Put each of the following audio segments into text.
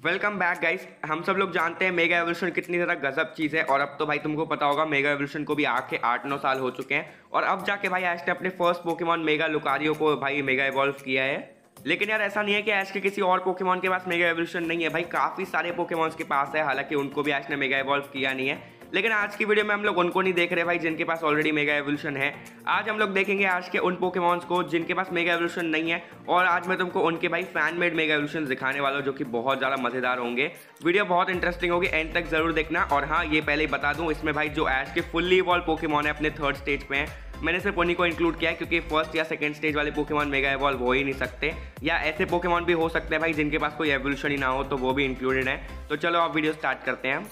Welcome back guys. हम सब लोग जानते हैं मेगा एवोल्यूशन कितनी ज़्यादा गजब चीज़ है, और अब तो भाई तुमको पता होगा मेगा एवोल्यूशन को भी आके 8-9 साल हो चुके हैं, और अब जाके भाई ऐश ने अपने फर्स्ट पोकेमॉन मेगा लुकारियो को भाई मेगा एवॉल्व किया है। लेकिन यार ऐसा नहीं है कि ऐश के किसी और पोकेमॉन के पास मेगा एवोल्यूशन नहीं है, भाई काफ़ी सारे पोकेमॉन्स के पास है, हालांकि उनको भी ऐश ने मेगा एवॉल्व किया नहीं है। लेकिन आज की वीडियो में हम लोग उनको नहीं देख रहे भाई जिनके पास ऑलरेडी मेगा एवोल्यूशन है। आज हम लोग देखेंगे आज के उन पोकेमॉन्स को जिनके पास मेगा एवोल्यूशन नहीं है, और आज मैं तुमको उनके भाई फैन मेड मेगा एवोल्यूशन दिखाने वाला हूं, जो कि बहुत ज़्यादा मज़ेदार होंगे। वीडियो बहुत इंटरेस्टिंग होगी, एंड तक जरूर देखना। और हाँ, ये पहले ही बता दूं, इसमें भाई जो ऐश के फुल्ली इवॉल्व पोकेमॉन है अपने थर्ड स्टेज पे हैं, मैंने सिर्फ उन्हीं को इंक्लूड किया है, क्योंकि फर्स्ट या सेकंड स्टेज वाले पोकेमॉन मेगा एवॉल्व हो ही नहीं सकते, या ऐसे पोकेमॉन भी हो सकते हैं भाई जिनके पास कोई एवोल्यूशन ही ना हो, तो वो भी इंक्लूडेड है। तो चलो अब वीडियो स्टार्ट करते हैं।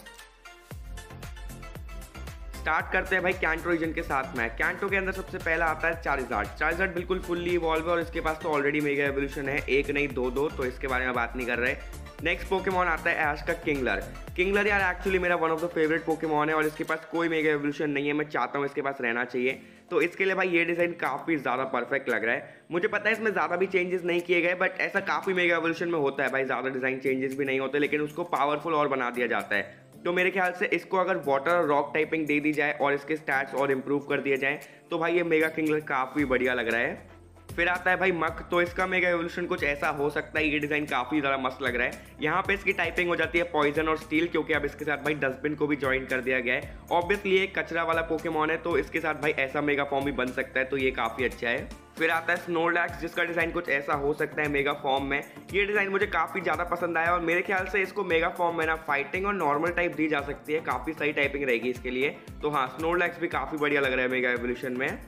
स्टार्ट करते हैं भाई कैंटो रीजन के साथ में। कैंटो के अंदर सबसे पहला आता है चार्जर्ड। चार्जर्ड बिल्कुल फुल्ली इवॉल्व है और इसके पास तो ऑलरेडी मेगा एवोल्यूशन है, एक नहीं दो, तो इसके बारे में बात नहीं कर रहे। नेक्स्ट पोकेमॉन आता है ऐश का किंगलर। किंगलर यार एक्चुअली मेरा one of the favourite Pokemon है, और इसके पास कोई मेगा एवोल्यूशन नहीं है, मैं चाहता हूँ इसके पास रहना चाहिए। तो इसके लिए भाई ये डिज़ाइन काफ़ी ज़्यादा परफेक्ट लग रहा है। मुझे पता है इसमें ज़्यादा भी चेंजेस नहीं किए गए, बट ऐसा काफ़ी मेगा एवोल्यूशन में होता है भाई, ज़्यादा डिज़ाइन चेंजेस भी नहीं होते, लेकिन उसको पावरफुल और बना दिया जाता है। तो मेरे ख्याल से इसको अगर वाटर और रॉक टाइपिंग दे दी जाए और इसके स्टैट्स और इम्प्रूव कर दिए जाए, तो भाई ये मेगा किंगलर काफ़ी बढ़िया लग रहा है। फिर आता है भाई मक। तो इसका मेगा एवोल्यूशन कुछ ऐसा हो सकता है, ये डिज़ाइन काफ़ी ज़्यादा मस्त लग रहा है। यहाँ पे इसकी टाइपिंग हो जाती है पॉइजन और स्टील, क्योंकि अब इसके साथ भाई डस्टबिन को भी ज्वाइन कर दिया गया है। ऑब्वियसली एक कचरा वाला पोकेमॉन है, तो इसके साथ भाई ऐसा मेगा फॉर्म भी बन सकता है, तो ये काफ़ी अच्छा है। फिर आता है स्नोलैक्स, जिसका डिज़ाइन कुछ ऐसा हो सकता है मेगा फॉर्म में। ये डिज़ाइन मुझे काफ़ी ज़्यादा पसंद आया, और मेरे ख्याल से इसको मेगा फॉर्म में ना फाइटिंग और नॉर्मल टाइप दी जा सकती है, काफ़ी सही टाइपिंग रहेगी इसके लिए। तो हाँ, स्नोलैक्स भी काफ़ी बढ़िया लग रहा है मेगा एवोल्यूशन में।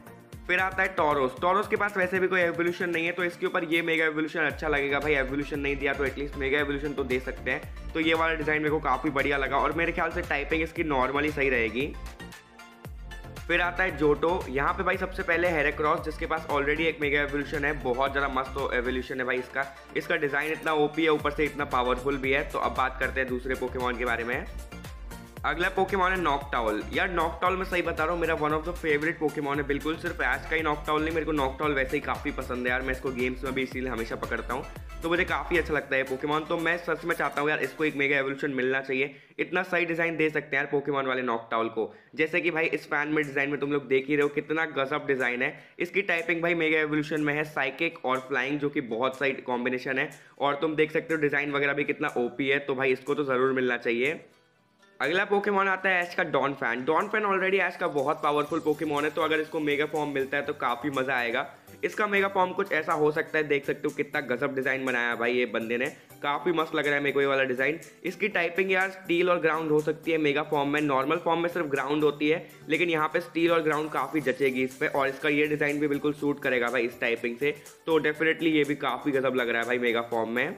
फिर आता है टॉरोस। टॉरोस के पास वैसे भी कोई एवोल्यूशन नहीं है, तो इसके ऊपर ये मेगा एवोल्यूशन अच्छा लगेगा भाई। एवोल्यूशन नहीं दिया तो एटलीस्ट मेगा एवोल्यूशन तो दे सकते हैं, तो ये वाला डिज़ाइन मेरे को काफ़ी बढ़िया लगा, और मेरे ख्याल से टाइपिंग इसकी नॉर्मली सही रहेगी। फिर आता है जोटो। यहाँ पे भाई सबसे पहले हेरेक्रॉस, जिसके पास ऑलरेडी एक मेगा एवोल्यूशन है, बहुत ज़्यादा मस्त एवोल्यूशन है भाई इसका डिज़ाइन इतना ओपी है, ऊपर से इतना पावरफुल भी है। तो अब बात करते हैं दूसरे पोकेमॉन के बारे में। अगला पोकेमॉन है नॉकटाउल। यार नॉकटाउल मैं सही बता रहा हूँ, मेरा one of the favourite Pokemon है, बिल्कुल सिर्फ ऐश का ही नॉकटाउल नहीं, मेरे को नॉकटाउल वैसे ही काफ़ी पसंद है यार। मैं इसको गेम्स में भी इसीलिए हमेशा पकड़ता हूँ, तो मुझे काफ़ी अच्छा लगता है पोकेमॉन। तो मैं सच में चाहता हूँ यार इसको एक मेगा एवोल्यूशन मिलना चाहिए। इतना सही डिज़ाइन दे सकते हैं यार पोकेमॉन वाले नॉकटाउल को, जैसे कि भाई इस फैन में डिज़ाइन में तुम लोग देख ही रहे हो कितना गजब डिज़ाइन है। इसकी टाइपिंग भाई मेगा एवोल्यूशन में है साइकिक और फ्लाइंग, जो कि बहुत सही कॉम्बिनेशन है, और तुम देख सकते हो डिज़ाइन वगैरह भी कितना ओपी है, तो भाई इसको तो ज़रूर मिलना चाहिए। अगला पोकेमॉन आता है ऐश का डॉनफैन। डॉनफैन ऑलरेडी ऐश का बहुत पावरफुल पोकेमॉन है, तो अगर इसको मेगा फॉर्म मिलता है तो काफ़ी मज़ा आएगा। इसका मेगा फॉर्म कुछ ऐसा हो सकता है, देख सकते हो कितना गजब डिज़ाइन बनाया भाई ये बंदे ने, काफ़ी मस्त लग रहा है मेरे को ये वाला डिज़ाइन। इसकी टाइपिंग यार स्टील और ग्राउंड हो सकती है मेगा फॉर्म में, नॉर्मल फॉर्म में सिर्फ ग्राउंड होती है, लेकिन यहाँ पे स्टील और ग्राउंड काफ़ी जचेगी इस पर, और इसका ये डिज़ाइन भी बिल्कुल सूट करेगा भाई इस टाइपिंग से, तो डेफिनेटली ये भी काफ़ी गजब लग रहा है भाई मेगा फॉर्म में।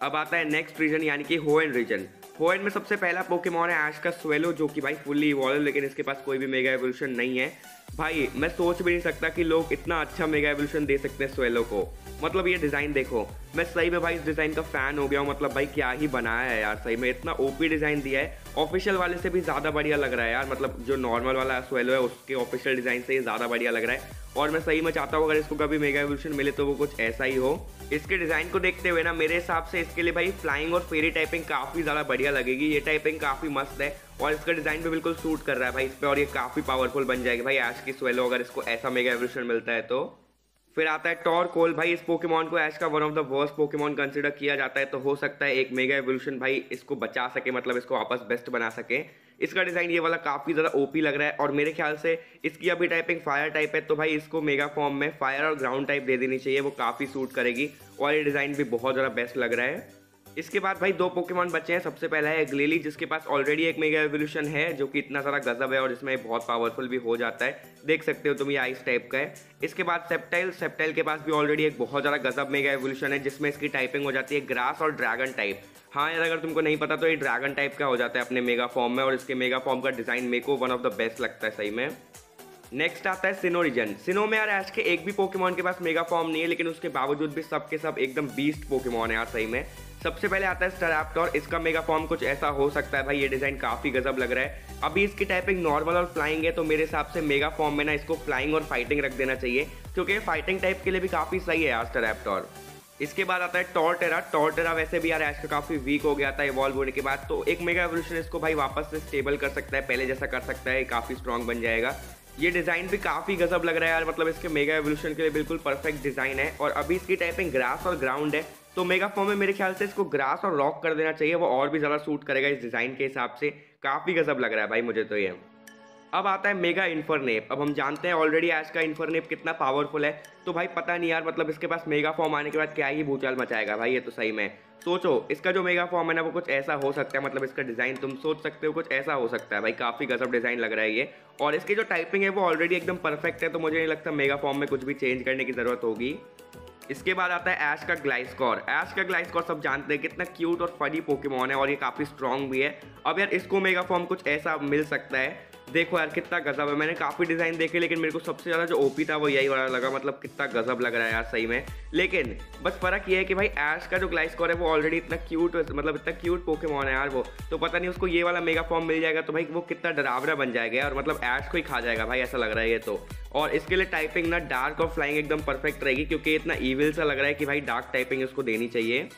अब आता है नेक्स्ट रीजन, यानी कि होएन रीजन। होएन में सबसे पहला पोकेमॉन है ऐश का स्वेलो, जो कि भाई फुल्ली इवॉल्व, लेकिन इसके पास कोई भी मेगा एवोल्यूशन नहीं है। भाई मैं सोच भी नहीं सकता कि लोग इतना अच्छा मेगा एवोल्यूशन दे सकते हैं स्वेलो को। मतलब ये डिज़ाइन देखो, मैं सही में भाई इस डिज़ाइन का फ़ैन हो गया हूँ। मतलब भाई क्या ही बनाया है यार, सही में इतना ओपी डिज़ाइन दिया है, ऑफिशियल वाले से भी ज़्यादा बढ़िया लग रहा है यार। मतलब जो नॉर्मल वाला स्वेलो है उसके ऑफिशियल डिज़ाइन से ये ज़्यादा बढ़िया लग रहा है, और मैं सही में चाहता हूँ अगर इसको कभी मेगा एवोल्यूशन मिले तो वो कुछ ऐसा ही हो। इसके डिज़ाइन को देखते हुए ना मेरे हिसाब से इसके लिए भाई फ्लाइंग और फेरी टाइपिंग काफ़ी ज़्यादा बढ़िया लगेगी। ये टाइपिंग काफ़ी मस्त है, और इसका डिज़ाइन भी बिल्कुल सूट कर रहा है भाई इस पर, और ये काफ़ी पावरफुल बन जाएगी भाई ऐश की स्वेलो अगर इसको ऐसा मेगा एवोल्यूशन मिलता है तो। फिर आता है टॉरकोल। भाई इस पोकेमॉन को ऐश का one of the worst Pokemon consider किया जाता है, तो हो सकता है एक मेगा एवोल्यूशन भाई इसको बचा सके, मतलब इसको वापस बेस्ट बना सके। इसका डिज़ाइन ये वाला काफ़ी ज़्यादा ओपी लग रहा है, और मेरे ख्याल से इसकी अभी टाइपिंग फायर टाइप है, तो भाई इसको मेगा फॉर्म में फायर और ग्राउंड टाइप दे देनी चाहिए, वो काफ़ी सूट करेगी, और ये डिज़ाइन भी बहुत ज़्यादा बेस्ट लग रहा है। इसके बाद भाई दो पोकेमॉन बचे हैं। सबसे पहला है ग्लेली, जिसके पास ऑलरेडी एक मेगा एवोल्यूशन है, जो कि इतना सारा गजब है, और इसमें बहुत पावरफुल भी हो जाता है, देख सकते हो तुम ये आइस टाइप का है। इसके बाद सेप्टाइल। सेप्टाइल के पास भी ऑलरेडी एक बहुत ज़्यादा गजब मेगा एवोल्यूशन है, जिसमें इसकी टाइपिंग हो जाती है ग्रास और ड्रैगन टाइप। हाँ यार, अगर तुमको नहीं पता तो ये ड्रैगन टाइप का हो जाता है अपने मेगा फॉर्म में, और इसके मेगा फॉर्म का डिज़ाइन मेरे को वन ऑफ द बेस्ट लगता है सही में। नेक्स्ट आता है सिनो रीजन। सिनो में यार ऐश के एक भी पोकेमॉन के पास मेगा फॉर्म नहीं है, लेकिन उसके बावजूद भी सब के सब एकदम बीस्ट पोकेमॉन है यार सही में। सबसे पहले आता है स्टारैप्टर। इसका मेगा फॉर्म कुछ ऐसा हो सकता है भाई, ये डिज़ाइन काफ़ी गजब लग रहा है। अभी इसकी टाइपिंग नॉर्मल और फ्लाइंग है, तो मेरे हिसाब से मेगा फॉर्म में ना इसको फ्लाइंग और फाइटिंग रख देना चाहिए, क्योंकि फाइटिंग टाइप के लिए भी काफ़ी सही है यार स्टारैप्टर। इसके बाद आता है टॉर्टेरा। टॉर्टेरा वैसे भी यार ऐश का काफ़ी वीक हो गया था इवॉल्व होने के बाद, तो एक मेगा एवोल्यूशन इसको भाई वापस से स्टेबल कर सकता है, पहले जैसा कर सकता है, काफ़ी स्ट्रॉन्ग बन जाएगा। ये डिज़ाइन भी काफ़ी गजब लग रहा है यार, मतलब इसके मेगा एवोल्यूशन के लिए बिल्कुल परफेक्ट डिज़ाइन है। और अभी इसकी टाइपिंग ग्रास और ग्राउंड है, तो मेगा फॉर्म में मेरे ख्याल से इसको ग्रास और रॉक कर देना चाहिए, वो और भी ज़्यादा सूट करेगा इस डिज़ाइन के हिसाब से। काफ़ी गजब लग रहा है भाई मुझे तो ये। अब आता है मेगा इन्फरनेप। अब हम जानते हैं ऑलरेडी ऐश का इन्फरनेप कितना पावरफुल है, तो भाई पता नहीं यार, मतलब इसके पास मेगा फॉर्म आने के बाद क्या ही भूचाल मचाएगा भाई ये तो सही में। सोचो इसका जो मेगा फॉर्म है ना वो कुछ ऐसा हो सकता है, मतलब इसका डिज़ाइन तुम सोच सकते हो कुछ ऐसा हो सकता है भाई, काफ़ी गजब डिज़ाइन लग रहा है ये। और इसकी जो टाइपिंग है वो ऑलरेडी एकदम परफेक्ट है, तो मुझे नहीं लगता मेगा फॉर्म में कुछ भी चेंज करने की ज़रूरत होगी। इसके बाद आता है ऐश का ग्लाइस्कोर। ऐश का ग्लाइस्कोर सब जानते हैं कितना क्यूट और फनी पोकेमॉन है, और ये काफ़ी स्ट्रॉन्ग भी है। अब यार इसको मेगा फॉर्म कुछ ऐसा मिल सकता है, देखो यार कितना गजब है। मैंने काफ़ी डिज़ाइन देखे लेकिन मेरे को सबसे ज़्यादा जो ओपी था वो यही वाला लगा, मतलब कितना गजब लग रहा है यार सही में। लेकिन बस फ़र्क ये है कि भाई ऐश का जो ग्लाइस्कोर है वो ऑलरेडी इतना क्यूट, मतलब इतना क्यूट पोकेमॉन है यार वो, तो पता नहीं उसको ये वाला मेगा फॉर्म मिल जाएगा तो भाई वो कितना डरावना बन जाएगा, और मतलब ऐश को ही खा जाएगा भाई, ऐसा लग रहा है ये तो। और इसके लिए टाइपिंग ना डार्क और फ्लाइंग एकदम परफेक्ट रहेगी, क्योंकि इतना ईविल सा लग रहा है कि भाई डार्क टाइपिंग उसको देनी चाहिए।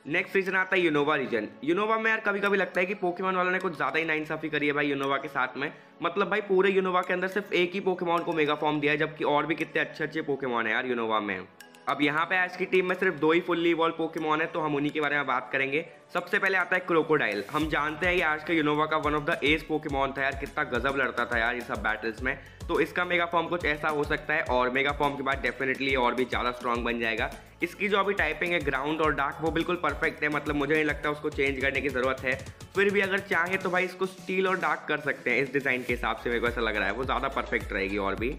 नेक्स्ट रीजन आता है यूनोवा रीजन। यूनोवा में यार कभी कभी लगता है कि पोकेमॉन वालों ने कुछ ज़्यादा ही नाइंसाफ़ी करी है भाई यूनोवा के साथ में। मतलब भाई पूरे यूनोवा के अंदर सिर्फ एक ही पोकेमॉन को मेगा फॉर्म दिया है, जबकि और भी कितने अच्छे अच्छे पोकेमॉन है यार यूनोवा में। अब यहाँ पे ऐश की टीम में सिर्फ 2 ही फुल्ली इवॉल्व पोकेमॉन है, तो हम उन्हीं के बारे में बात करेंगे। सबसे पहले आता है क्रोकोडाइल। हम जानते हैं ये ऐश का यूनोवा का one of the ace Pokemon था यार, कितना गजब लड़ता था यार ये सब बैटल्स में, तो इसका मेगा फॉर्म कुछ ऐसा हो सकता है। और मेगा फॉर्म के बाद डेफिनेटली और भी ज़्यादा स्ट्रॉन्ग बन जाएगा। इसकी जो अभी टाइपिंग है ग्राउंड और डार्क वो बिल्कुल परफेक्ट है, मतलब मुझे नहीं लगता उसको चेंज करने की ज़रूरत है। फिर भी अगर चाहे तो भाई इसको स्टील और डार्क कर सकते हैं, इस डिज़ाइन के हिसाब से मेरे को ऐसा लग रहा है, वो ज़्यादा परफेक्ट रहेगी और भी।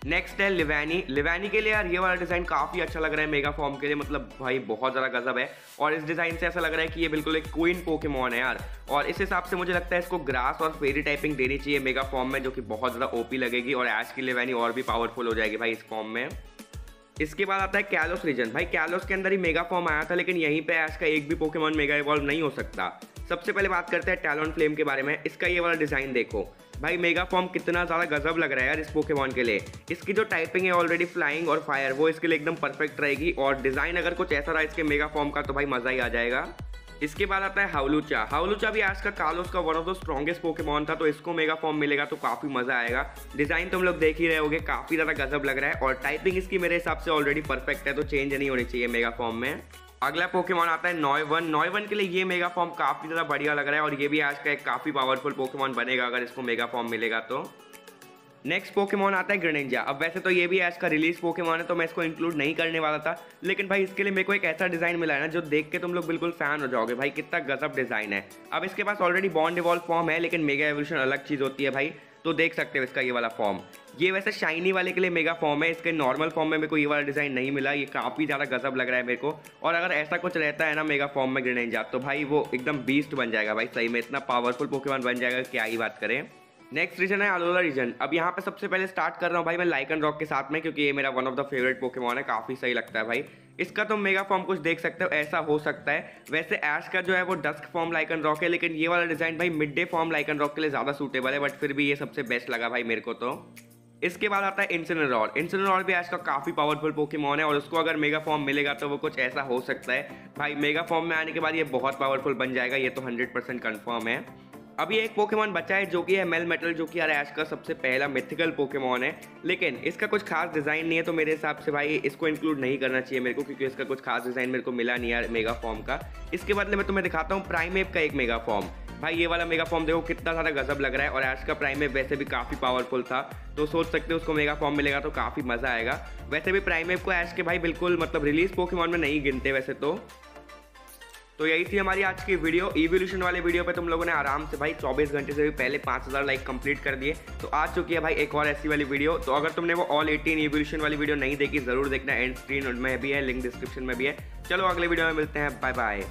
नेक्स्ट है लिवानी। लिवानी के लिए यार ये वाला डिज़ाइन काफ़ी अच्छा लग रहा है मेगा फॉर्म के लिए, मतलब भाई बहुत ज़्यादा गजब है। और इस डिज़ाइन से ऐसा लग रहा है कि ये बिल्कुल एक क्वीन पोकेमॉन है यार, और इस हिसाब से मुझे लगता है इसको ग्रास और फेरी टाइपिंग देनी चाहिए मेगा फॉर्म में, जो कि बहुत ज़्यादा ओपी लगेगी, और ऐश की लिवानी और भी पावरफुल हो जाएगी भाई इस फॉर्म में। इसके बाद आता है कैलोस रीजन। भाई कैलोस के अंदर ही मेगा फॉर्म आया था, लेकिन यहीं पे ऐश का एक भी पोकेमॉन मेगा इवॉल्व नहीं हो सकता। सबसे पहले बात करते हैं टैलोनफ्लेम के बारे में। इसका ये वाला डिज़ाइन देखो भाई, मेगा फॉर्म कितना ज़्यादा गजब लग रहा है यार इस पोकेमॉन के लिए। इसकी जो टाइपिंग है ऑलरेडी फ्लाइंग और फायर, वो इसके लिए एकदम परफेक्ट रहेगी, और डिज़ाइन अगर कुछ ऐसा रहा इसके मेगा फॉर्म का तो भाई मज़ा ही आ जाएगा। इसके बाद आता है हाउलूचा। हाउलूचा भी आज का कालोस का one of the strongest Pokemon था, तो इसको मेगा फॉर्म मिलेगा तो काफ़ी मज़ा आएगा। डिज़ाइन तुम लोग देख ही रहे होगे, काफ़ी ज़्यादा गजब लग रहा है, और टाइपिंग इसकी मेरे हिसाब से ऑलरेडी परफेक्ट है, तो चेंज नहीं होनी चाहिए मेगा फॉर्म में। अगला पोकेमॉन आता है नॉयवन। नॉयवन के लिए ये मेगा फॉर्म काफ़ी ज़्यादा बढ़िया लग रहा है, और ये भी आज का एक काफ़ी पावरफुल पोकेमॉन बनेगा अगर इसको मेगा फॉर्म मिलेगा तो। नेक्स्ट पोकेमॉन आता है ग्रेनिंजा। अब वैसे तो ये भी आज का रिलीज पोकेमॉन है, तो मैं इसको इंक्लूड नहीं करने वाला था, लेकिन भाई इसके लिए मेरे को एक ऐसा डिज़ाइन मिला है ना जो देख के तुम लोग बिल्कुल फैन हो जाओगे भाई, कितना गजब डिज़ाइन है। अब इसके पास ऑलरेडी बॉन्ड इवॉल्व फॉर्म है, लेकिन मेगा एवोल्यूशन अलग चीज़ होती है भाई, तो देख सकते हो इसका ये वाला फॉर्म। ये वैसे शाइनी वाले के लिए मेगा फॉर्म है, इसके नॉर्मल फॉर्म में मेरे को ये वाला डिज़ाइन नहीं मिला, ये काफ़ी ज़्यादा गजब लग रहा है मेरे को। और अगर ऐसा कुछ रहता है ना मेगा फॉर्म में ग्रेनिंजा, तो भाई वो एकदम बीस्ट बन जाएगा भाई, सही में इतना पावरफुल पोकेमॉन बन जाएगा, क्या ही बात करें। नेक्स्ट रीजन है अलोला रीजन। अब यहाँ पे सबसे पहले स्टार्ट कर रहा हूँ भाई मैं लाइकन रॉक के साथ में, क्योंकि ये मेरा one of the favourite Pokemon है, काफ़ी सही लगता है भाई। इसका तो मेगा फॉर्म कुछ देख सकते हो ऐसा हो सकता है। वैसे ऐश का जो है वो डस्क फॉर्म लाइकन रॉक है, लेकिन ये वाला डिज़ाइन भाई मिड डे फॉर्म लाइकन रॉक के लिए ज़्यादा सूटेबल है, बट फिर भी ये सबसे बेस्ट लगा भाई मेरे को तो। इसके बाद आता है इन्सिनेरोर। इन्सिनेरोर भी आज का काफ़ी पावरफुल पोकेमॉन है, और उसको अगर मेगा फॉर्म मिलेगा तो वो कुछ ऐसा हो सकता है भाई, मेगा फॉर्म में आने के बाद ये बहुत पावरफुल बन जाएगा, ये तो 100% कन्फर्म है। अभी एक पोकेमॉन बचा है जो कि है मेलमेटल, जो कि यार ऐश का सबसे पहला मिथिकल पोकेमॉन है, लेकिन इसका कुछ खास डिज़ाइन नहीं है, तो मेरे हिसाब से भाई इसको इंक्लूड नहीं करना चाहिए मेरे को, क्योंकि इसका कुछ खास डिज़ाइन मेरे को मिला नहीं यार मेगा फॉर्म का। इसके बदले मैं तुम्हें दिखाता हूँ प्राइमेप का एक मेगा फॉर्म। भाई ये वाला मेगा फॉर्म देखो कितना ज़्यादा गजब लग रहा है, और ऐश का प्राइमेप वैसे भी काफ़ी पावरफुल था, तो सोच सकते हो उसको मेगा फॉर्म मिलेगा तो काफ़ी मज़ा आएगा। वैसे भी प्राइमेप को ऐश के भाई बिल्कुल मतलब रिलीज पोकेमॉन में नहीं गिनते वैसे तो यही थी हमारी आज की वीडियो। इवोल्यूशन वाले वीडियो पे तुम लोगों ने आराम से भाई 24 घंटे से भी पहले 5000 लाइक कंप्लीट कर दिए, तो आ चुकी है भाई एक और ऐसी वाली वीडियो। तो अगर तुमने वो ऑल 18 इवोल्यूशन वाली वीडियो नहीं देखी, ज़रूर देखना, एंड स्क्रीन में भी है, लिंक डिस्क्रिप्शन में भी है। चलो अगले वीडियो में मिलते हैं, बाय बाय।